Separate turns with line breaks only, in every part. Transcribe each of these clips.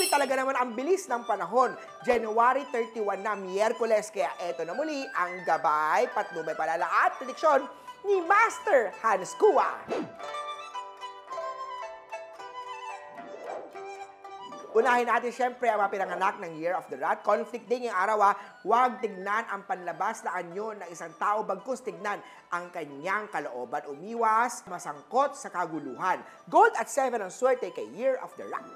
Grabe talaga naman ang bilis ng panahon. January 31 na, Miyerkules, kaya eto na muli ang gabay, patnubay, palala at prediksyon ni Master Hans Kua. Unahin natin siyempre ang mga pinanganak ng Year of the Rat. Conflict day ngayong araw, huwag tignan ang panlabas na anyo ng isang tao, bagkus tignan ang kanyang kalooban. Umiwas, masangkot sa kaguluhan. Gold at 7 ang swerte kay Year of the Rat.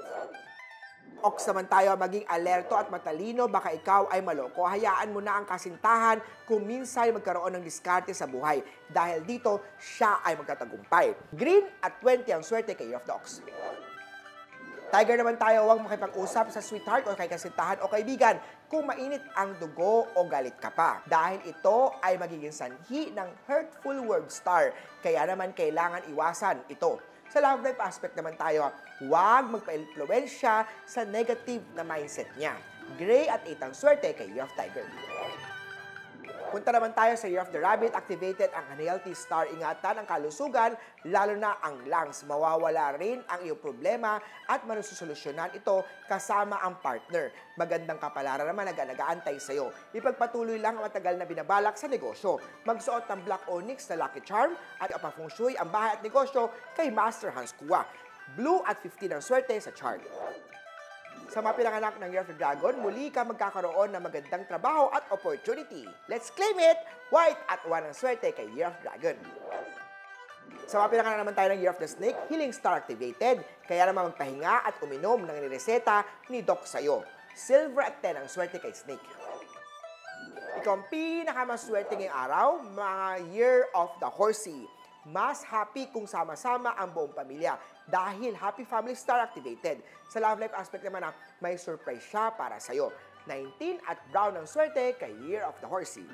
Ox naman tayo, maging alerto at matalino, baka ikaw ay maloko. Hayaan mo na ang kasintahan kung minsan magkaroon ng diskarte sa buhay. Dahil dito, siya ay magtatagumpay. Green at 20 ang swerte kay Year of the Ox. Tiger naman tayo, huwag makipag-usap sa sweetheart o kay kasintahan o kaibigan kung mainit ang dugo o galit ka pa. Dahil ito ay magiging sanhi ng hurtful word star. Kaya naman kailangan iwasan ito. Sa love life aspect naman tayo, huwag magpa-influensya sa negative na mindset niya. Gray at 8 ang swerte kay Year of Tiger. Punta naman tayo sa Year of the Rabbit. Activated ang unhealthy star. Ingatan ang kalusugan, lalo na ang lungs. Mawawala rin ang iyong problema at manususolusyonan ito kasama ang partner. Magandang kapalaran naman nag-aantay sa iyo. Ipagpatuloy lang ang matagal na binabalak sa negosyo. Magsuot ng Black Onyx na Lucky Charm at ipafeng shui ang bahay at negosyo kay Master Hans Kua. Blue at 15 ang swerte sa chart. Sa mga pinanganak ng Year of the Dragon, muli ka magkakaroon ng magandang trabaho at opportunity. Let's claim it! White at 1 ang swerte kay Year of Dragon. Sa mga pinanganak naman tayo ng Year of the Snake, Healing Star activated. Kaya naman magpahinga at uminom ng nireseta ni Doc sa'yo. Silver at 10 ang swerte kay Snake. Ikaw ang pinakamaswerte ngayong araw, mga Year of the Horsey. Mas happy kung sama-sama ang buong pamilya dahil Happy Family Star activated. Sa love life aspect naman may surprise siya para sa'yo. 19 at brown ang swerte kay Year of the Horsey.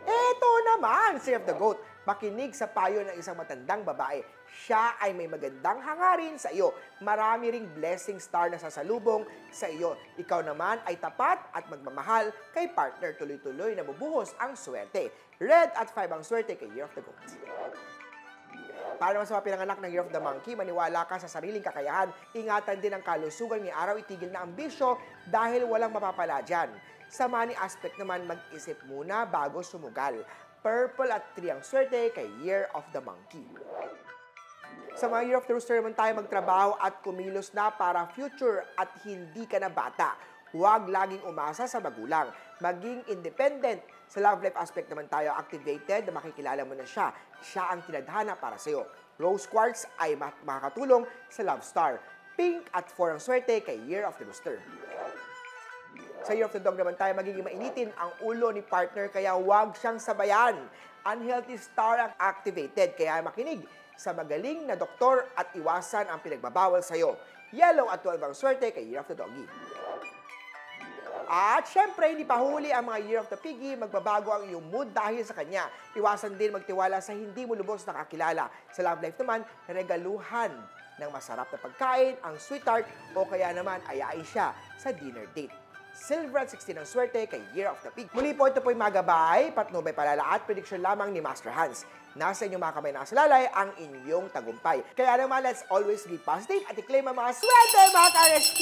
Eto naman, Year of the Goat. Makinig sa payo ng isang matandang babae. Siya ay may magandang hangarin sa iyo. Marami ring blessing star na sasalubong sa iyo. Ikaw naman ay tapat at magmamahal kay partner. Tuloy-tuloy na bubuhos ang swerte. Red at 5 ang swerte kay Year of the Goat. Para naman sa mga pinanganak ng Year of the Monkey, maniwala ka sa sariling kakayahan. Ingatan din ang kalusugan ni araw, itigil na ang bisyo dahil walang mapapala dyan. Sa money aspect naman, mag-isip muna bago sumugal. Purple at 3 ang swerte kay Year of the Monkey. Sa mga Year of the Rooster naman tayo magtrabaho at kumilos na para future at hindi ka na bata. Huwag laging umasa sa magulang. Maging independent. Sa love life aspect naman tayo activated na makikilala mo na siya. Siya ang tinadhana para sa'yo. Rose Quartz ay makakatulong sa Love Star. Pink at 4 ang swerte kay Year of the Rooster. Sa Year of the Dog naman tayo, magiging mainitin ang ulo ni partner kaya huwag siyang sabayan. Unhealthy star ang activated kaya makinig sa magaling na doktor at iwasan ang pinagbabawal sa'yo. Yellow at 12 ang swerte kay Year of the Doggy. At syempre, hindi pa huli ang mga Year of the Piggy, magbabago ang iyong mood dahil sa kanya. Iwasan din magtiwala sa hindi mo lubos nakakilala. Sa love life naman, regaluhan ng masarap na pagkain, ang sweetheart o kaya naman ayain siya sa dinner date. Silver at 16 ang swerte kay Year of the Pig. Muli po, ito po'y magabay, patnubay, palala at prediction lamang ni Master Hans. Nasa inyong mga kamay nakasalalay ang inyong tagumpay. Kaya naman, let's always be positive at i-claim ang mga swerte, mga ka-RSP!